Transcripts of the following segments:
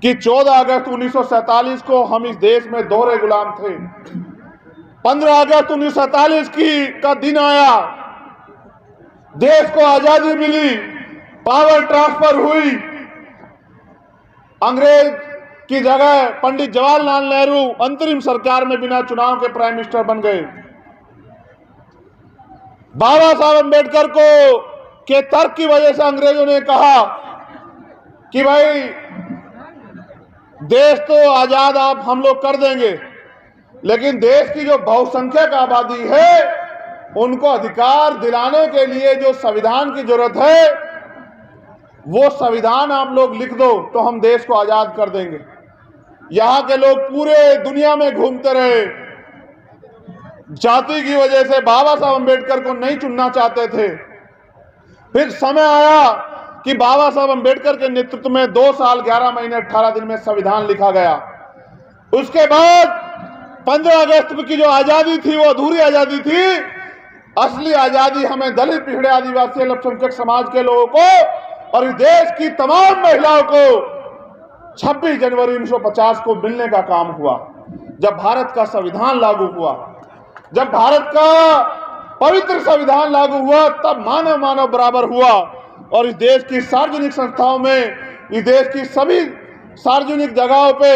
कि 14 अगस्त 1947 को हम इस देश में दोहरे गुलाम थे। 15 अगस्त 1947 का दिन आया, देश को आजादी मिली, पावर ट्रांसफर हुई, अंग्रेज की जगह पंडित जवाहरलाल नेहरू अंतरिम सरकार में बिना चुनाव के प्राइम मिनिस्टर बन गए। बाबा साहब अम्बेडकर के तर्क की वजह से अंग्रेजों ने कहा कि भाई देश तो आजाद आप हम लोग कर देंगे, लेकिन देश की जो बहुसंख्यक आबादी है उनको अधिकार दिलाने के लिए जो संविधान की जरूरत है वो संविधान आप लोग लिख दो तो हम देश को आजाद कर देंगे। यहां के लोग पूरे दुनिया में घूमते रहे, जाति की वजह से बाबा साहब अम्बेडकर को नहीं चुनना चाहते थे। फिर समय आया कि बाबा साहब अम्बेडकर के नेतृत्व में 2 साल 11 महीने 18 दिन में संविधान लिखा गया। उसके बाद 15 अगस्त की जो आजादी थी वो अधूरी आजादी थी। असली आजादी हमें दलित, पिछड़े, आदिवासी, अल्पसंख्यक समाज के लोगों को और इस देश की तमाम महिलाओं को 26 जनवरी 1950 को मिलने का काम हुआ, जब भारत का संविधान लागू हुआ। जब भारत का पवित्र संविधान लागू हुआ तब मानव मानव बराबर हुआ और इस देश की सार्वजनिक संस्थाओं में, इस देश की सभी सार्वजनिक जगहों पे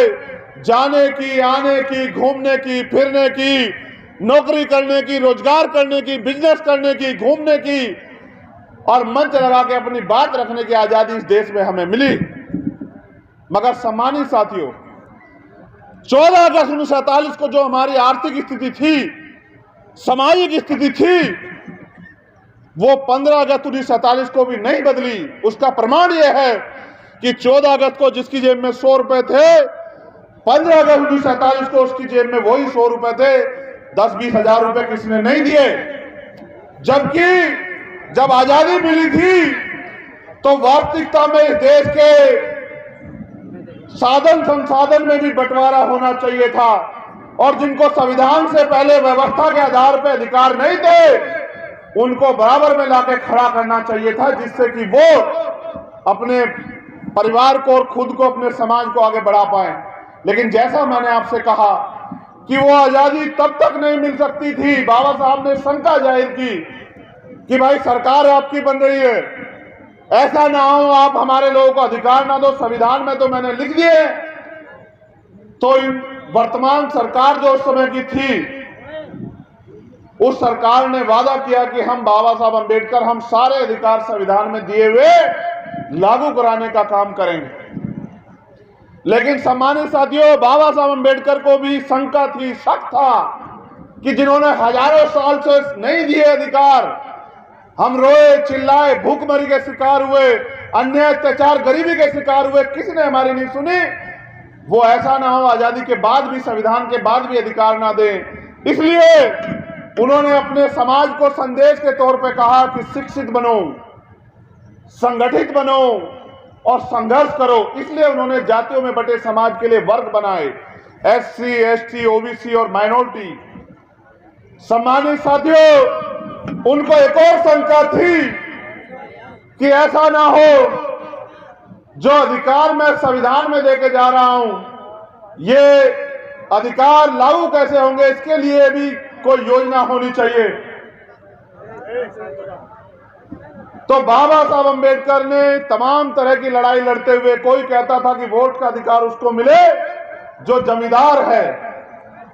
जाने की, आने की, घूमने की, फिरने की, नौकरी करने की, रोजगार करने की, बिजनेस करने की, घूमने की और मंच लगा के अपनी बात रखने की आजादी इस देश में हमें मिली। मगर सम्मानित साथियों, 14 अगस्त 1947 को जो हमारी आर्थिक स्थिति थी, सामाजिक स्थिति थी, वो 15 अगस्त 1947 को भी नहीं बदली। उसका प्रमाण यह है कि 14 अगस्त को जिसकी जेब में 100 रुपए थे, 15 अगस्त 1947 को उसकी जेब में वही 100 रुपए थे। 10-20 हजार रुपए किसने नहीं दिए। जबकि जब आजादी मिली थी तो वास्तविकता में इस देश के साधन संसाधन में भी बंटवारा होना चाहिए था और जिनको संविधान से पहले व्यवस्था के आधार पर अधिकार नहीं थे उनको बराबर में लाके खड़ा करना चाहिए था, जिससे कि वो अपने परिवार को और खुद को, अपने समाज को आगे बढ़ा पाए। लेकिन जैसा मैंने आपसे कहा कि वो आजादी तब तक नहीं मिल सकती थी। बाबा साहब ने शंका जाहिर की कि भाई सरकार आपकी बन रही है, ऐसा ना हो आप हमारे लोगों को अधिकार ना दो, संविधान में तो मैंने लिख दिए। तो वर्तमान सरकार जो उस समय की थी, उस सरकार ने वादा किया कि हम बाबा साहब अम्बेडकर हम सारे अधिकार संविधान में दिए हुए लागू कराने का काम करेंगे। लेकिन सम्मानित साथियों, बाबा साहब अम्बेडकर को भी शंका थी, शक था कि जिन्होंने हजारों साल से नहीं दिए अधिकार, हम रोए चिल्लाए, भूखमरी के शिकार हुए, अन्याय अत्याचार गरीबी के शिकार हुए, किसी ने हमारी नहीं सुनी। वो ऐसा ना हो आजादी के बाद भी, संविधान के बाद भी अधिकार ना दे। इसलिए उन्होंने अपने समाज को संदेश के तौर पे कहा कि शिक्षित बनो, संगठित बनो और संघर्ष करो। इसलिए उन्होंने जातियों में बटे समाज के लिए वर्ग बनाए, SC, ST, OBC और माइनॉरिटी। सम्मानित साथियों, उनको एक और शंका थी कि ऐसा ना हो जो अधिकार मैं संविधान में देके जा रहा हूं, ये अधिकार लागू कैसे होंगे, इसके लिए भी कोई योजना होनी चाहिए। तो बाबा साहब अम्बेडकर ने तमाम तरह की लड़ाई लड़ते हुए, कोई कहता था कि वोट का अधिकार उसको मिले जो जमींदार है,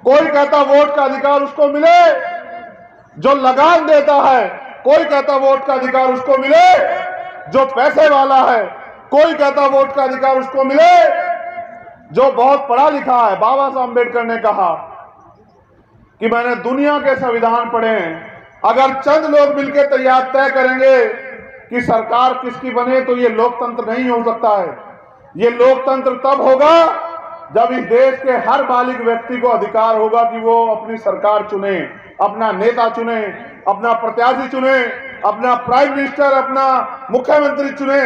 कोई कहता वोट का अधिकार उसको मिले जो लगान देता है, कोई कहता वोट का अधिकार उसको मिले जो पैसे वाला है, कोई कहता वोट का अधिकार उसको मिले जो बहुत पढ़ा लिखा है। बाबा साहब अम्बेडकर ने कहा कि मैंने दुनिया के संविधान पढ़े हैं, अगर चंद लोग मिलकर तैयार तय करेंगे कि सरकार किसकी बने तो ये लोकतंत्र नहीं हो सकता है। ये लोकतंत्र तब होगा जब इस देश के हर बालिग व्यक्ति को अधिकार होगा कि वो अपनी सरकार चुने, अपना नेता चुने, अपना प्रत्याशी चुने, अपना प्राइम मिनिस्टर, अपना मुख्यमंत्री चुने।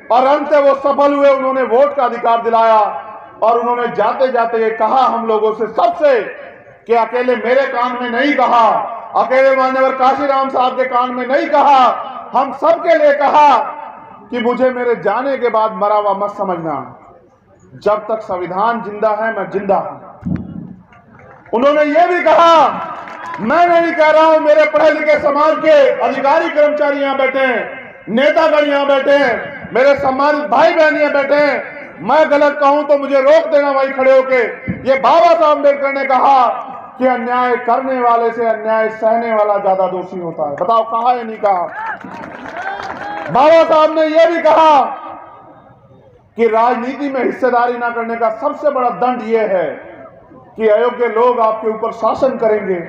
और अंत वो सफल हुए, उन्होंने वोट का अधिकार दिलाया और उन्होंने जाते जाते ये कहा हम लोगों से सबसे कि अकेले मेरे कान में नहीं कहा, अकेले मान्यवर काशीराम साहब के कान में नहीं कहा, हम सबके लिए कहा कि मुझे मेरे जाने के बाद मरा हुआ मत समझना। जब तक संविधान जिंदा है मैं जिंदा हूं। उन्होंने यह भी कहा, मैं नहीं कह रहा हूं, मेरे पढ़े लिखे समाज के अधिकारी कर्मचारी यहां बैठे हैं, नेतागण यहां बैठे हैं, मेरे सम्मानित भाई बहन यहां बैठे हैं, मैं गलत कहूं तो मुझे रोक देना वहीं खड़े होके। ये बाबा साहब अम्बेडकर ने कहा कि अन्याय करने वाले से अन्याय सहने वाला ज्यादा दोषी होता है। बताओ कहा या नहीं कहा? बाबा साहब ने यह भी कहा कि राजनीति में हिस्सेदारी ना करने का सबसे बड़ा दंड यह है कि अयोग्य लोग आपके ऊपर शासन करेंगे।